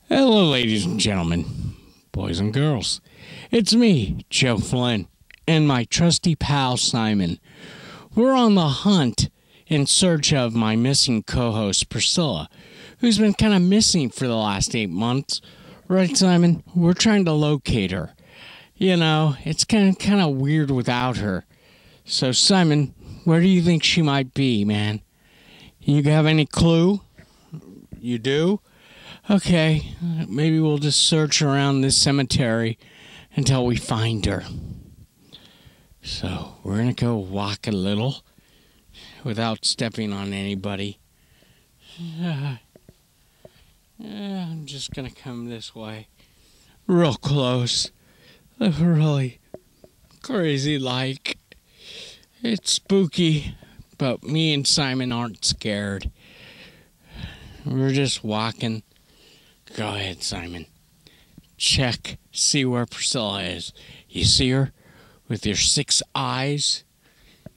Hello, ladies and gentlemen, boys and girls. It's me, Joe Flynn, and my trusty pal, Simon. We're on the hunt in search of my missing co-host, Priscilla, who's been kind of missing for the last 8 months. Right, Simon? We're trying to locate her. You know, it's kind of weird without her. So, Simon, where do you think she might be, man? You have any clue? You do? Okay, maybe we'll just search around this cemetery until we find her. So, we're going to go walk a little without stepping on anybody. I'm just going to come this way. Real close. Really crazy-like. It's spooky, but me and Simon aren't scared. We're just walking. Go ahead, Simon. Check, see where Priscilla is. You see her with your 6 eyes?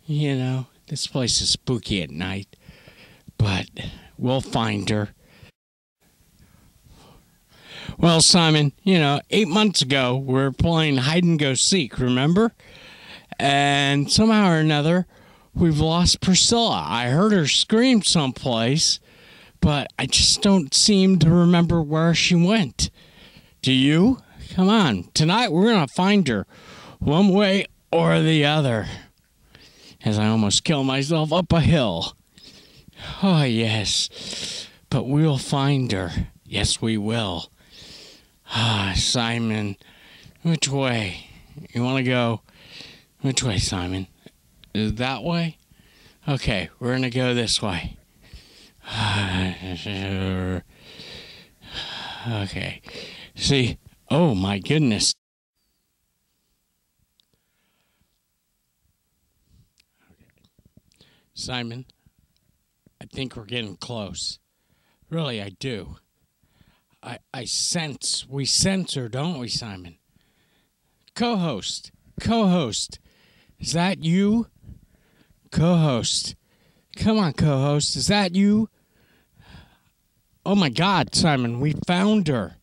You know, this place is spooky at night, but we'll find her. Well, Simon, 8 months ago, we were playing hide and go seek, remember? And somehow or another, we've lost Priscilla. I heard her scream someplace, but I just don't seem to remember where she went. Do you? Come on. Tonight we're going to find her one way or the other. As I almost kill myself up a hill. Oh, yes. But we'll find her. Yes, we will. Ah, Simon. Which way? You want to go? Which way, Simon? Is it that way? Okay, we're going to go this way. Okay. See? Oh, my goodness. Simon, I think we're getting close. Really, I do. We sense her, don't we, Simon? Co-host, is that you? Co-host. Come on, co-host, is that you? Oh my God, Simon, we found her.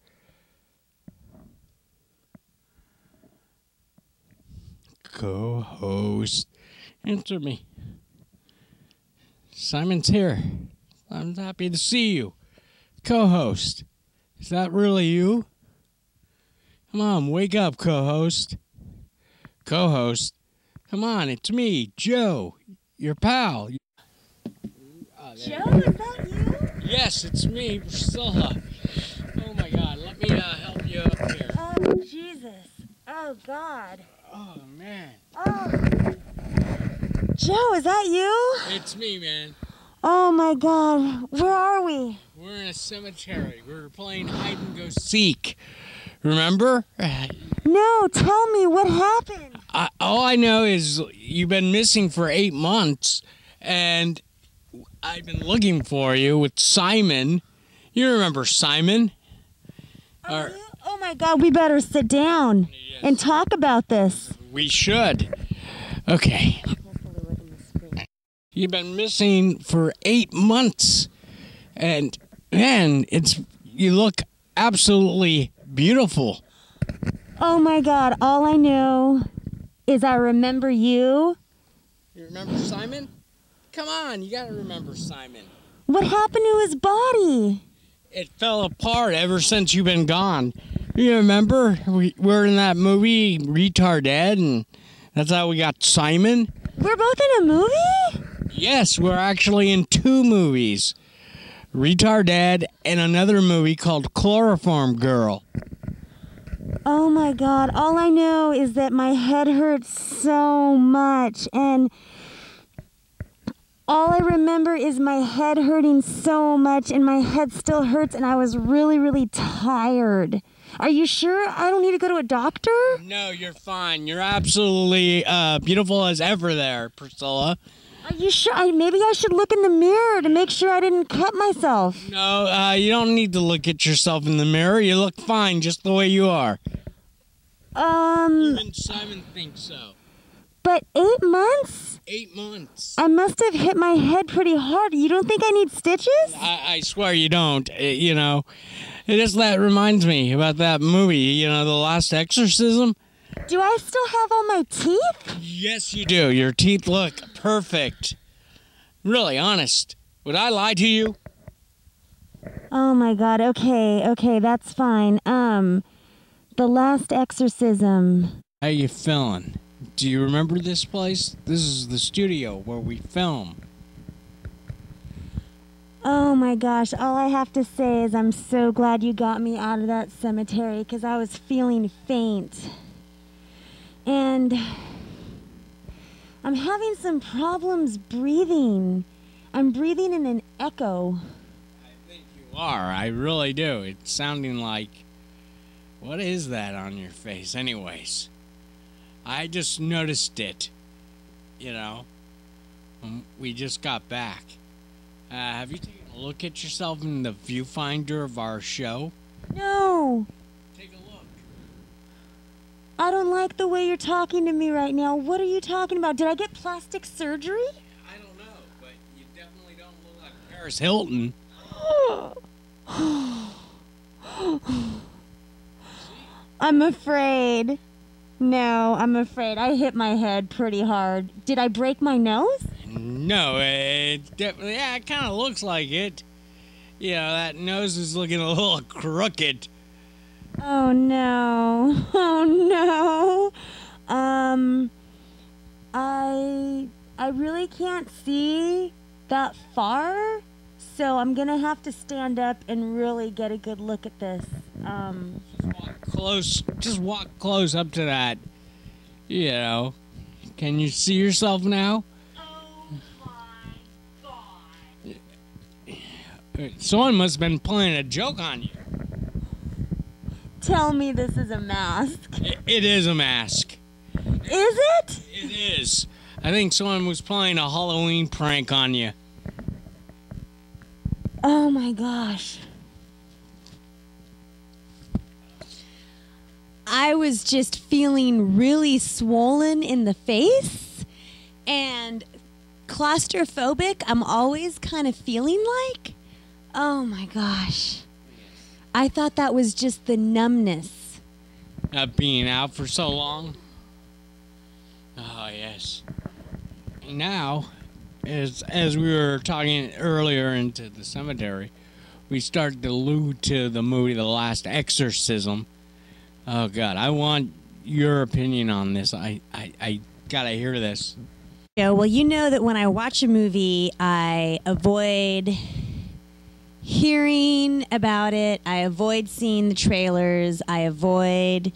Co-host, answer me. Simon's here. I'm happy to see you. Co-host, is that really you? Come on, wake up, co-host. Co-host, come on, it's me, Joe, your pal. Joe, is that you? Yes, it's me, Priscilla. Oh my God, let me help you up here. Oh, Jesus. Oh, God. Oh, man. Oh. Joe, is that you? It's me, man. Oh, my God. Where are we? We're in a cemetery. We're playing hide and go seek. Remember? No, tell me, what happened? All I know is you've been missing for 8 months, and I've been looking for you with Simon. You remember Simon? Oh, my God, we better sit down and talk about this. We should. Okay. You've been missing for 8 months, and man, you look absolutely beautiful. Oh, my God, all I know is I remember you. You remember Simon? Come on, you gotta remember Simon. What happened to his body? It fell apart ever since you've been gone. You remember? We're in that movie, Retarded, and that's how we got Simon. We're both in a movie? Yes, we're actually in 2 movies. Retarded and another movie called Chloroform Girl. Oh my God, all I know is that my head hurts so much, and all I remember is my head hurting so much, and my head still hurts, and I was really, really tired. Are you sure I don't need to go to a doctor? No, you're fine. You're absolutely beautiful as ever there, Priscilla. Are you sure? Maybe I should look in the mirror to make sure I didn't cut myself. No, you don't need to look at yourself in the mirror. You look fine just the way you are. Even Simon thinks so. But 8 months? 8 months. I must have hit my head pretty hard. You don't think I need stitches? I swear you don't. You know, that reminds me about that movie, The Last Exorcism. Do I still have all my teeth? Yes, you do. Your teeth look perfect. Really, honest. Would I lie to you? Oh my God. Okay, that's fine. The Last Exorcism. How you feeling? Do you remember this place? This is the studio where we film. Oh my gosh, all I have to say is I'm so glad you got me out of that cemetery because I was feeling faint. And I'm having some problems breathing. I'm breathing in an echo. I think you are. I really do. It's sounding like... What is that on your face anyways? I just noticed it. We just got back. Have you taken a look at yourself in the viewfinder of our show? No. Take a look. I don't like the way you're talking to me right now. What are you talking about? Did I get plastic surgery? I don't know, but you definitely don't look like Paris Hilton. I'm afraid. No, I'm afraid. I hit my head pretty hard. Did I break my nose? No, it definitely, it kind of looks like it. That nose is looking a little crooked. Oh no. Oh no. I really can't see that far, so I'm gonna have to stand up and really get a good look at this. Just walk close up to that. Can you see yourself now? Oh my God. Someone must have been playing a joke on you. Tell me this is a mask. It is a mask. Is it? It is. I think someone was playing a Halloween prank on you. Oh my gosh. I was just feeling really swollen in the face and claustrophobic. I'm always kind of feeling like. Oh my gosh. I thought that was just the numbness. Being out for so long. Oh, yes. Now, as we were talking earlier into the cemetery, we started to allude to the movie The Last Exorcism. Oh, God, I want your opinion on this. I gotta hear this. Yeah, well, you know that when I watch a movie, I avoid hearing about it. I avoid seeing the trailers. I avoid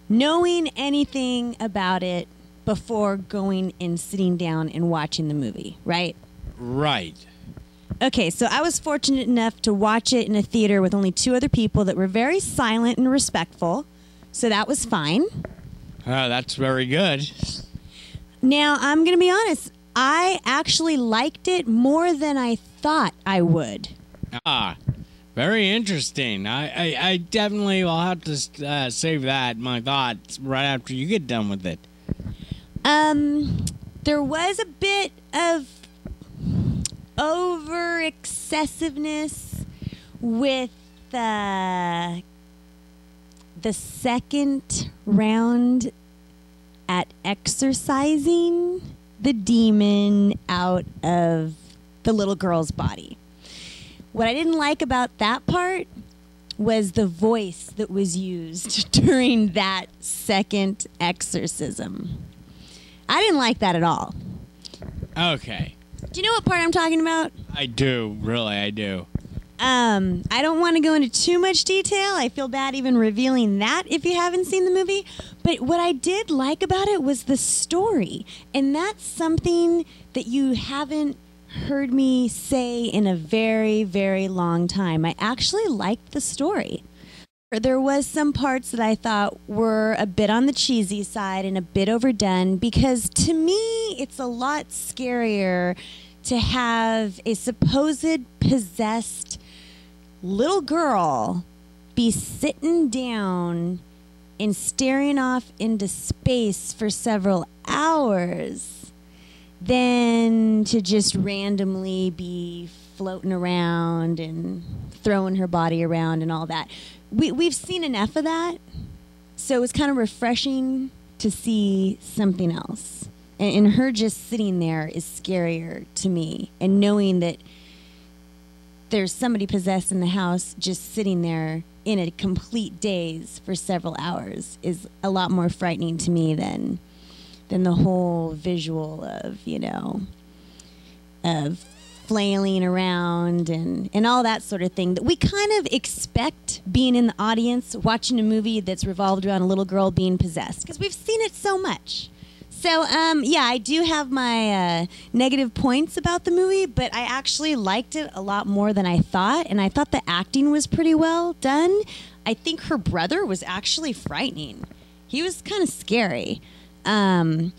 knowing anything about it before going and sitting down and watching the movie, right? Right. Okay, so I was fortunate enough to watch it in a theater with only 2 other people that were very silent and respectful. So that was fine. Oh, that's very good. Now, I'm going to be honest. I actually liked it more than I thought I would. Ah, very interesting. I definitely will have to save my thoughts right after you get done with it. There was a bit of over excessiveness with the second round at exorcising the demon out of the little girl's body. What I didn't like about that part was the voice that was used during that second exorcism. I didn't like that at all. Okay. Do you know what part I'm talking about? I do. Really, I do. I don't want to go into too much detail. I feel bad even revealing that if you haven't seen the movie. But what I did like about it was the story. And that's something that you haven't heard me say in a very, very long time. I actually liked the story. There was some parts that I thought were a bit on the cheesy side and a bit overdone because to me it's a lot scarier to have a supposed possessed little girl be sitting down and staring off into space for several hours than to just randomly be floating around and throwing her body around and all that. We've seen enough of that, so it was kind of refreshing to see something else. And her just sitting there is scarier to me. And knowing that there's somebody possessed in the house just sitting there in a complete daze for several hours is a lot more frightening to me than the whole visual of, of flailing around and all that sort of thing that we kind of expect being in the audience watching a movie that's revolved around a little girl being possessed, because we've seen it so much. So, I do have my negative points about the movie, but I actually liked it a lot more than I thought, and I thought the acting was pretty well done. I think her brother was actually frightening. He was kind of scary. In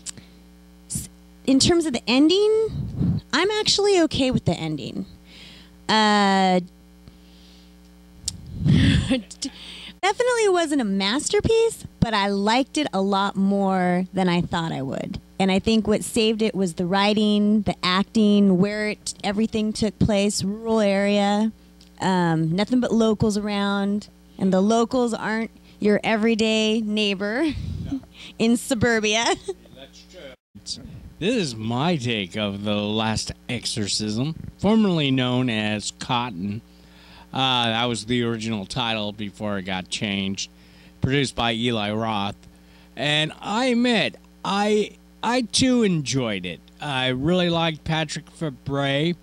terms of the ending, I'm actually okay with the ending. Definitely wasn't a masterpiece, but I liked it a lot more than I thought I would. And I think what saved it was the writing, the acting, where everything took place, rural area, nothing but locals around, and the locals aren't your everyday neighbor in suburbia. That's true. This is my take of The Last Exorcism, formerly known as Cotton. That was the original title before it got changed. Produced by Eli Roth. And I admit, I too enjoyed it. I really liked Patrick Fabray.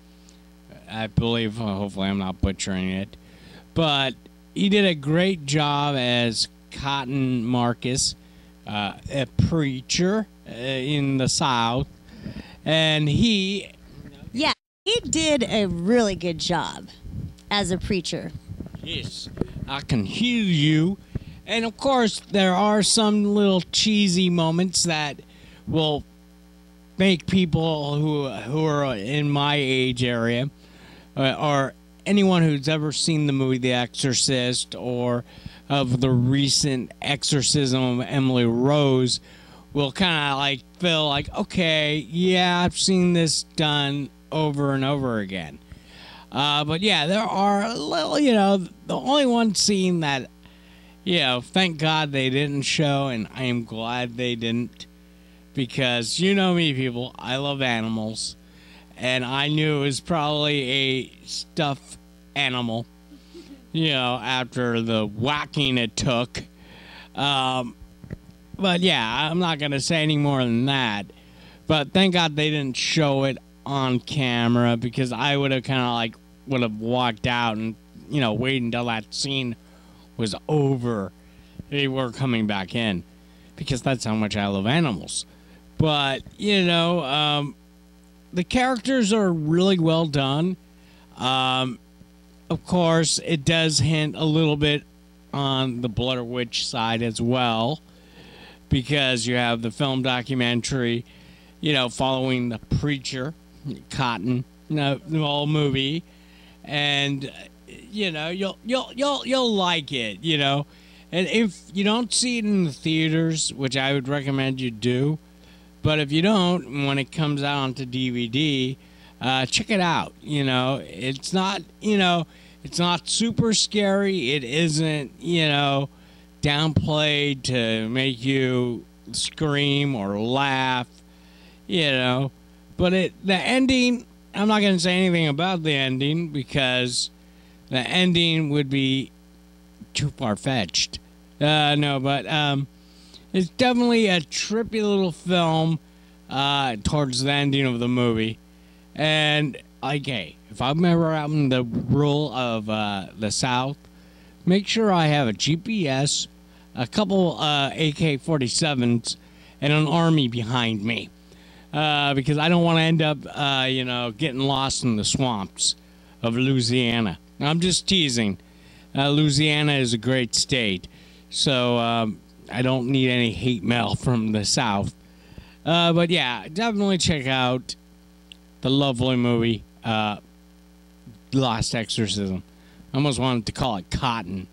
I believe, hopefully I'm not butchering it. But he did a great job as Cotton Marcus, a preacher in the South. And he did a really good job as a preacher. Yes, I can hear you. And of course, there are some little cheesy moments that will make people who are in my age area, or anyone who's ever seen the movie The Exorcist or of the recent exorcism of Emily Rose, will kind of like feel like, okay, yeah, I've seen this done over and over again. But yeah, there are a little, the only one scene that, thank God they didn't show, and I am glad they didn't, because you know me, people, I love animals, and I knew it was probably a stuffed animal, after the whacking it took. But yeah, I'm not going to say any more than that, but thank God they didn't show it on camera, because I would have would have walked out and, waited until that scene was over. They were coming back in, because that's how much I love animals. But, the characters are really well done. Of course, it does hint a little bit on the Blair Witch side as well, because you have the film documentary, following the preacher, Cotton, the whole movie. And you'll like it, and if you don't see it in the theaters, which I would recommend you do, but if you don't, when it comes out onto DVD, check it out. It's not it's not super scary. It isn't downplayed to make you scream or laugh, but the ending, I'm not going to say anything about the ending, because the ending would be too far-fetched. But it's definitely a trippy little film towards the ending of the movie. And, if I'm ever out in the rural of the South, make sure I have a GPS, a couple AK-47s, and an army behind me. Because I don't want to end up, getting lost in the swamps of Louisiana. I'm just teasing. Louisiana is a great state, so I don't need any hate mail from the South. But yeah, definitely check out the lovely movie, Last Exorcism. I almost wanted to call it Cotton.